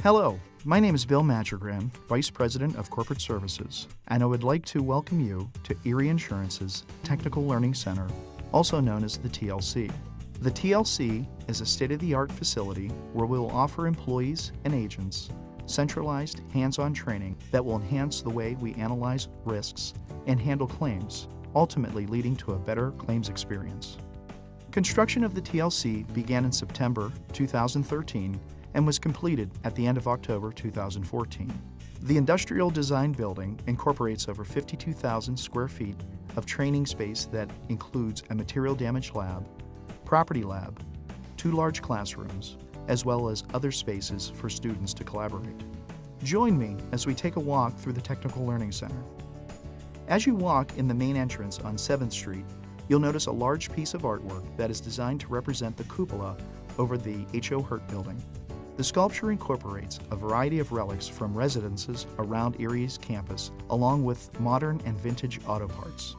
Hello, my name is Bill Madrigran, Vice President of Corporate Services, and I would like to welcome you to Erie Insurance's Technical Learning Center, also known as the TLC. The TLC is a state-of-the-art facility where we will offer employees and agents centralized, hands-on training that will enhance the way we analyze risks and handle claims, ultimately leading to a better claims experience. Construction of the TLC began in September 2013 and was completed at the end of October 2014. The industrial design building incorporates over 52,000 square feet of training space that includes a material damage lab, property lab, 2 large classrooms, as well as other spaces for students to collaborate. Join me as we take a walk through the Technical Learning Center. As you walk in the main entrance on 7th Street, you'll notice a large piece of artwork that is designed to represent the cupola over the H.O. Hurt building. The sculpture incorporates a variety of relics from residences around Erie's campus, along with modern and vintage auto parts.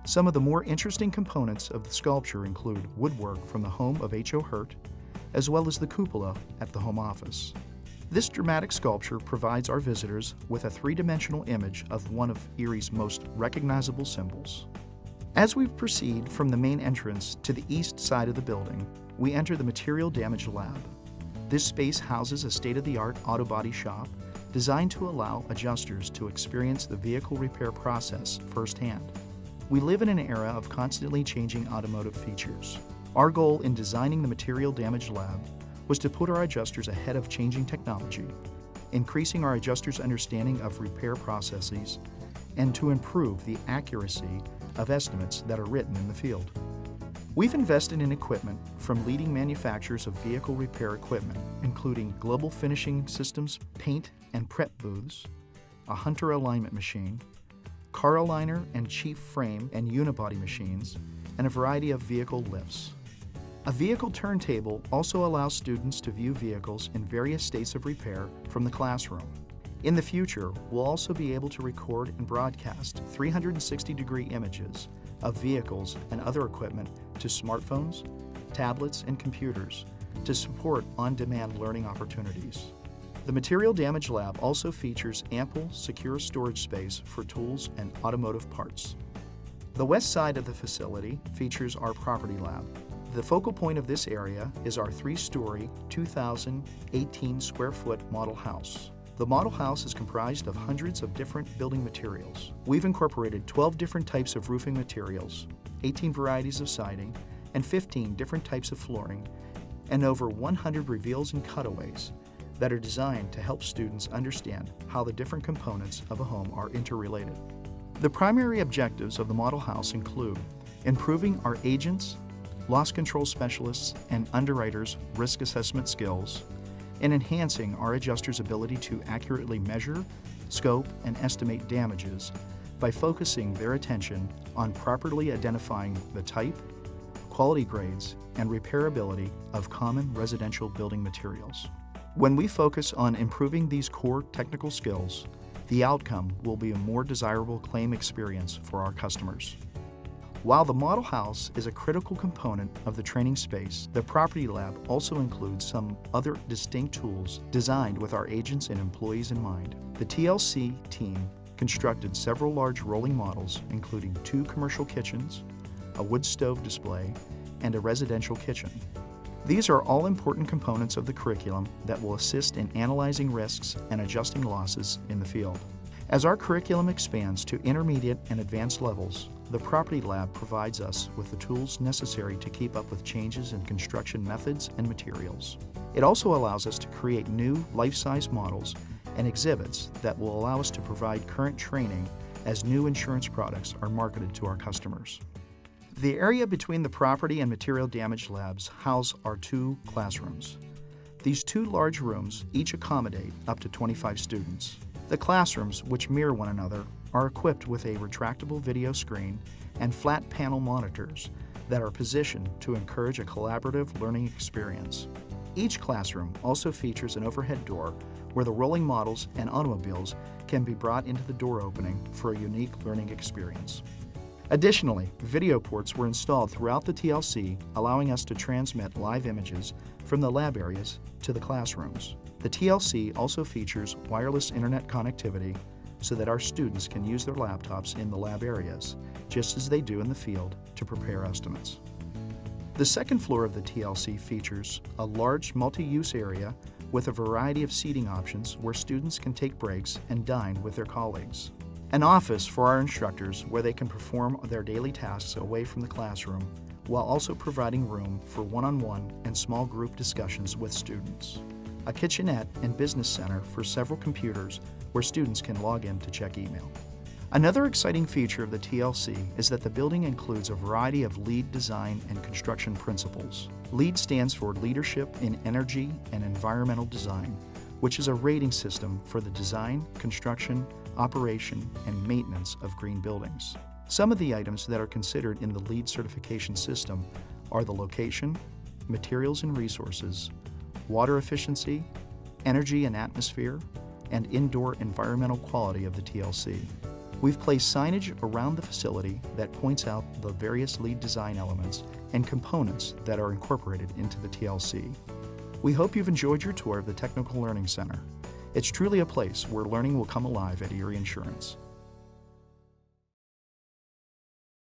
Some of the more interesting components of the sculpture include woodwork from the home of H.O. Hurt, as well as the cupola at the home office. This dramatic sculpture provides our visitors with a 3-dimensional image of one of Erie's most recognizable symbols. As we proceed from the main entrance to the east side of the building, we enter the Material Damage Lab. This space houses a state-of-the-art auto body shop designed to allow adjusters to experience the vehicle repair process firsthand. We live in an era of constantly changing automotive features. Our goal in designing the Material Damage Lab was to put our adjusters ahead of changing technology, increasing our adjusters' understanding of repair processes, and to improve the accuracy of estimates that are written in the field. We've invested in equipment from leading manufacturers of vehicle repair equipment, including Global Finishing Systems paint and prep booths, a Hunter alignment machine, car aligner and chief frame and unibody machines, and a variety of vehicle lifts. A vehicle turntable also allows students to view vehicles in various states of repair from the classroom. In the future, we'll also be able to record and broadcast 360-degree images of vehicles and other equipment to smartphones, tablets, and computers to support on-demand learning opportunities. The Material Damage Lab also features ample, secure storage space for tools and automotive parts. The west side of the facility features our property lab. The focal point of this area is our 3-story, 2,018 square foot model house. The model house is comprised of hundreds of different building materials. We've incorporated 12 different types of roofing materials, 18 varieties of siding, and 15 different types of flooring, and over 100 reveals and cutaways that are designed to help students understand how the different components of a home are interrelated. The primary objectives of the model house include improving our agents, loss control specialists, and underwriters' risk assessment skills, and enhancing our adjusters' ability to accurately measure, scope, and estimate damages by focusing their attention on properly identifying the type, quality grades, and repairability of common residential building materials. When we focus on improving these core technical skills, the outcome will be a more desirable claim experience for our customers. While the model house is a critical component of the training space, the property lab also includes some other distinct tools designed with our agents and employees in mind. The TLC team constructed several large rolling models, including 2 commercial kitchens, a wood stove display, and a residential kitchen. These are all important components of the curriculum that will assist in analyzing risks and adjusting losses in the field. As our curriculum expands to intermediate and advanced levels, the Property Lab provides us with the tools necessary to keep up with changes in construction methods and materials. It also allows us to create new life-size models and exhibits that will allow us to provide current training as new insurance products are marketed to our customers. The area between the Property and Material Damage Labs house our 2 classrooms. These 2 large rooms each accommodate up to 25 students. The classrooms, which mirror one another, are equipped with a retractable video screen and flat panel monitors that are positioned to encourage a collaborative learning experience. Each classroom also features an overhead door where the rolling models and automobiles can be brought into the door opening for a unique learning experience. Additionally, video ports were installed throughout the TLC, allowing us to transmit live images from the lab areas to the classrooms. The TLC also features wireless internet connectivity so that our students can use their laptops in the lab areas, just as they do in the field, to prepare estimates. The second floor of the TLC features a large multi-use area with a variety of seating options where students can take breaks and dine with their colleagues. An office for our instructors where they can perform their daily tasks away from the classroom, while also providing room for one-on-one and small group discussions with students. A kitchenette and business center for several computers where students can log in to check email. Another exciting feature of the TLC is that the building includes a variety of LEED design and construction principles. LEED stands for Leadership in Energy and Environmental Design, which is a rating system for the design, construction, operation, and maintenance of green buildings. Some of the items that are considered in the LEED certification system are the location, materials and resources, water efficiency, energy and atmosphere, and indoor environmental quality of the TLC. We've placed signage around the facility that points out the various LEED design elements and components that are incorporated into the TLC. We hope you've enjoyed your tour of the Technical Learning Center. It's truly a place where learning will come alive at Erie Insurance.